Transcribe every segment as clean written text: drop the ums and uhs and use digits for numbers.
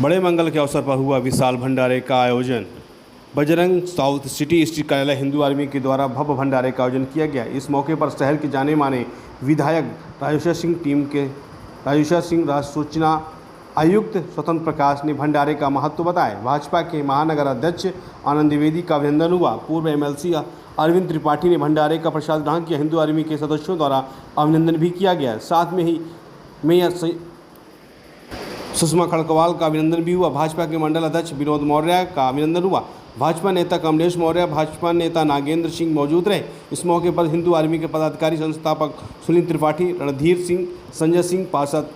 बड़े मंगल के अवसर पर हुआ विशाल भंडारे का आयोजन। बजरंग साउथ सिटी स्ट्रीट कार्यालय हिंदू आर्मी के द्वारा भव्य भंडारे का आयोजन किया गया। इस मौके पर शहर के जाने माने विधायक राजेश्वर सिंह, राष्ट्र सूचना आयुक्त स्वतंत्र प्रकाश ने भंडारे का महत्व बताया। भाजपा के महानगर अध्यक्ष आनंद द्विवेदी का अभिनंदन हुआ। पूर्व एमएलसी अरविंद त्रिपाठी ने भंडारे का प्रसाद ग्रहण किया। हिंदू आर्मी के सदस्यों द्वारा अभिनंदन भी किया गया। साथ में ही मेयर सुषमा खड़कवाल का अभिनंदन भी हुआ। भाजपा के मंडल अध्यक्ष विनोद मौर्य का अभिनंदन हुआ। भाजपा नेता कमलेश मौर्य, भाजपा नेता नागेंद्र सिंह मौजूद रहे। इस मौके पर हिंदू आर्मी के पदाधिकारी संस्थापक सुनील त्रिपाठी, रणधीर सिंह, संजय सिंह, पार्षद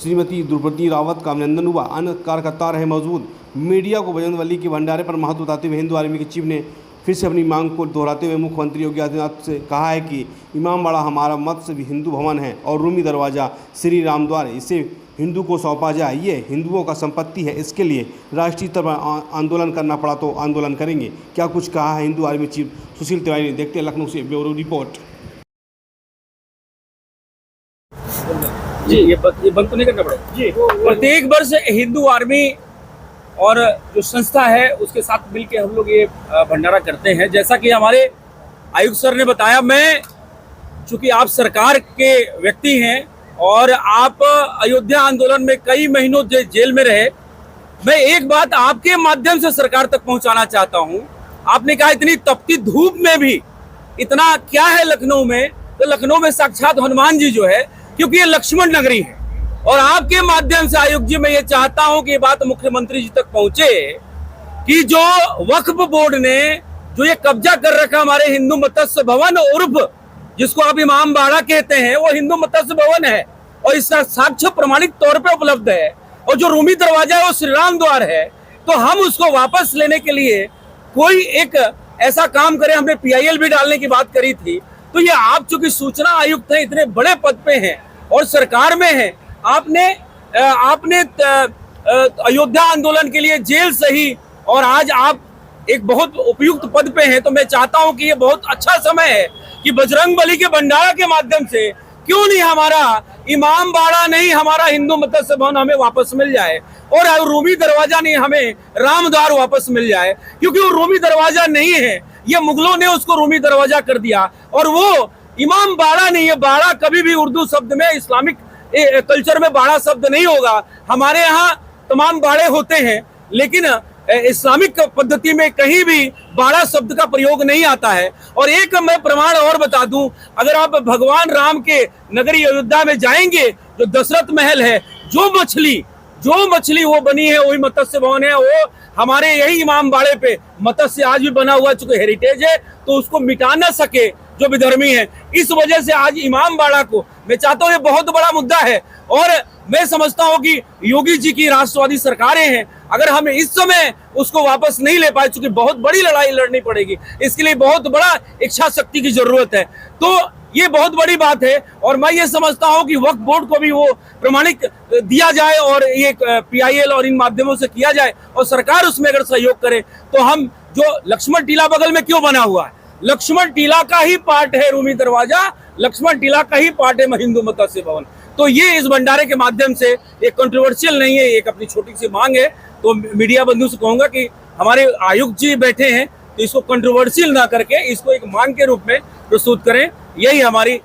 श्रीमती द्रौपदी रावत का अभिनंदन हुआ। अन्य कार्यकर्ता रहे मौजूद। मीडिया को बजरंगबली के भंडारे पर महत्व बताते हुए हिंदू आर्मी के चीफ ने फिर से अपनी मांग को दोहराते हुए मुख्यमंत्री योगी आदित्यनाथ से कहा है कि इमामबाड़ा हमारा मत्स्य हिंदू भवन है और रूमी दरवाज़ा श्री राम द्वार, इसे हिंदू को सौंपा जाए। ये हिंदुओं का संपत्ति है। इसके लिए राष्ट्रीय स्तर पर आंदोलन करना पड़ा तो आंदोलन करेंगे। क्या कुछ कहा है हिंदू आर्मी चीफ सुशील तिवारी ने। देखते हैं लखनऊ से ब्यूरो रिपोर्ट। जी ये बंद तो नहीं करना पड़ेगा जी। प्रत्येक वर्ष हिंदू आर्मी और जो संस्था है उसके साथ मिलकर हम लोग ये भंडारा करते हैं। जैसा कि हमारे आयुक्त सर ने बताया, मैं चूंकि आप सरकार के व्यक्ति हैं और आप अयोध्या आंदोलन में कई महीनों जेल में रहे, मैं एक बात आपके माध्यम से सरकार तक पहुंचाना चाहता हूं। आपने कहा इतनी तपती धूप में भी इतना क्या है लखनऊ में, तो लखनऊ में साक्षात हनुमान जी जो है, क्योंकि ये लक्ष्मण नगरी है। और आपके माध्यम से आयुक्त जी मैं ये चाहता हूं कि ये बात मुख्यमंत्री जी तक पहुंचे कि जो वक्फ बोर्ड ने जो ये कब्जा कर रखा हमारे हिंदू मत्स्य भवन उर्फ जिसको आप इमामबाड़ा कहते हैं, वो हिंदू मत्स्य भवन है और इसका साक्ष्य प्रमाणित तौर पे उपलब्ध है। और जो रूमी दरवाजा है वो श्री राम द्वार है। तो हम उसको वापस लेने के लिए कोई एक ऐसा काम करें। हमने PIL भी डालने की बात करी थी। तो ये आप चूंकि सूचना आयुक्त हैं, इतने बड़े पद पे हैं और सरकार में हैं, आपने अयोध्या आंदोलन के लिए जेल सही और आज आप एक बहुत उपयुक्त पद पे हैं। तो मैं चाहता हूं कि ये बहुत अच्छा समय है कि बजरंगबली के भंडारा के माध्यम से क्यों नहीं हमारा इमामबाड़ा नहीं, हमारा हिंदू मत्स्य भवन हमें वापस मिल जाए और रूमी दरवाजा नहीं, हमें रामद्वार वापस मिल जाए। क्योंकि वो रूमी दरवाजा नहीं है, ये मुगलों ने उसको रूमी दरवाजा कर दिया और वो इमामबाड़ा नहीं है। बाड़ा कभी भी उर्दू शब्द में, इस्लामिक कल्चर में बाड़ा शब्द नहीं होगा। हमारे यहाँ तमाम बाड़े होते हैं, लेकिन इस्लामिक पद्धति में कहीं भी बाड़ा शब्द का प्रयोग नहीं आता है। और एक मैं प्रमाण और बता दूं, अगर आप भगवान राम के नगरी अयोध्या में जाएंगे, जो दशरथ महल है, जो मछली वो बनी है वही मत्स्य भवन है। वो हमारे यही इमामबाड़े पे मत्स्य आज भी बना हुआ, चूंकि हेरिटेज है तो उसको मिटा ना सके जो विधर्मी है। इस वजह से आज इमामबाड़ा को मैं चाहता हूँ, ये बहुत बड़ा मुद्दा है और मैं समझता हूँ कि योगी जी की राष्ट्रवादी सरकारें हैं, अगर हम इस समय उसको वापस नहीं ले पाए, चूंकि बहुत बड़ी लड़ाई लड़नी पड़ेगी, इसके लिए बहुत बड़ा इच्छा शक्ति की जरूरत है। तो ये बहुत बड़ी बात है और मैं ये समझता हूँ कि वक्फ बोर्ड को भी वो प्रमाणिक दिया जाए और ये PIL और इन माध्यमों से किया जाए और सरकार उसमें अगर सहयोग करे तो हम जो लक्ष्मण टीला बगल में क्यों बना हुआ है, लक्ष्मण टीला का ही पार्ट है रूमी दरवाजा, लक्ष्मण टीला का ही पार्ट है हिंदू मत्स्य भवन। तो ये इस भंडारे के माध्यम से एक कंट्रोवर्शियल नहीं है, एक अपनी छोटी सी मांग है। तो मीडिया बंधु से कहूंगा कि हमारे आयुक्त जी बैठे हैं तो इसको कंट्रोवर्शियल ना करके इसको एक मांग के रूप में प्रस्तुत करें। यही हमारी,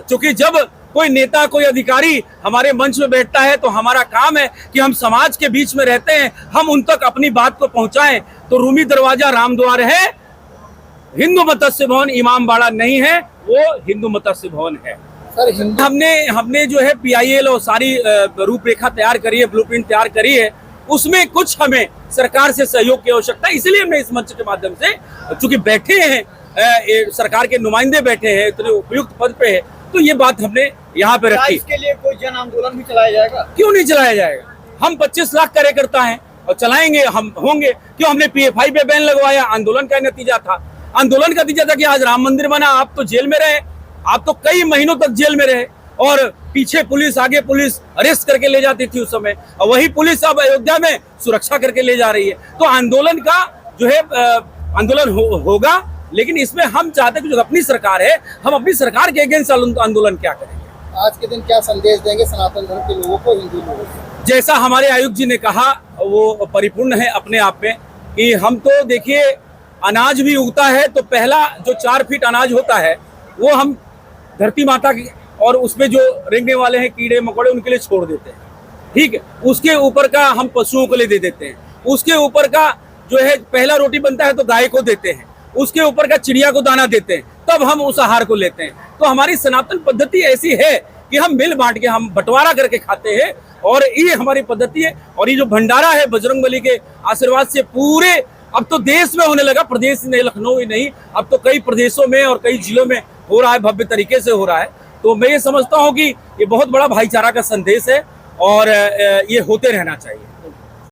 चूंकि जब कोई नेता, कोई अधिकारी हमारे मंच में बैठता है तो हमारा काम है कि हम समाज के बीच में रहते हैं, हम उन तक अपनी बात को पहुंचाएं। तो रूमी दरवाजा रामद्वार है, हिंदू मत्स्य भवन इमामबाड़ा नहीं है, वो हिंदू मत्स्य भवन है। सर हमने जो है PIL और सारी रूपरेखा तैयार करी है, ब्लूप्रिंट तैयार करी है, उसमें कुछ हमें सरकार से सहयोग की आवश्यकता है। इसलिए हमने इस मंच के माध्यम से, चूंकि बैठे हैं सरकार के नुमाइंदे बैठे हैं, इतने उपयुक्त पद पे है, तो ये बात हमने यहाँ पे रखी। इसके लिए कोई जन आंदोलन भी चलाया जाएगा? क्यों नहीं चलाया जाएगा? हम 25 लाख कार्यकर्ता हैं और चलाएंगे, हम होंगे। क्यों हमने PFI पे बैन लगवाया? आंदोलन का नतीजा था। आंदोलन का नतीजा था कि आज राम मंदिर बना। आप तो जेल में रहे, आप तो कई महीनों तक जेल में रहे और पीछे पुलिस, आगे पुलिस अरेस्ट करके ले जाती थी उस समय, और वही पुलिस अब अयोध्या में सुरक्षा करके ले जा रही है। तो आंदोलन का जो है आंदोलन होगा, लेकिन इसमें हम चाहते हैं कि जो अपनी सरकार है, हम अपनी सरकार के अगेंस्ट आंदोलन क्या करेंगे। आज के दिन क्या संदेश देंगे सनातन धर्म के लोगों को, हिंदू लोगों को? जैसा हमारे आयुक्त जी ने कहा वो परिपूर्ण है अपने आप में कि हम तो देखिए अनाज भी उगता है तो पहला जो 4 फीट अनाज होता है वो हम धरती माता की और उसमें जो रेंगने वाले हैं कीड़े मकोड़े उनके लिए छोड़ देते हैं, ठीक है। उसके ऊपर का हम पशुओं को ले दे देते हैं, उसके ऊपर का जो है पहला रोटी बनता है तो गाय को देते हैं, उसके ऊपर का चिड़िया को दाना देते हैं, तब हम उस आहार को लेते हैं। तो हमारी सनातन पद्धति ऐसी है कि हम मिल बांट के हम बंटवारा करके खाते हैं और ये हमारी पद्धति है। और ये जो भंडारा है बजरंगबली के आशीर्वाद से पूरे अब तो देश में होने लगा, प्रदेश नहीं, लखनऊ ही नहीं, अब तो कई प्रदेशों में और कई जिलों में हो रहा है, भव्य तरीके से हो रहा है। तो मैं ये समझता हूँ कि ये बहुत बड़ा भाईचारा का संदेश है और ये होते रहना चाहिए।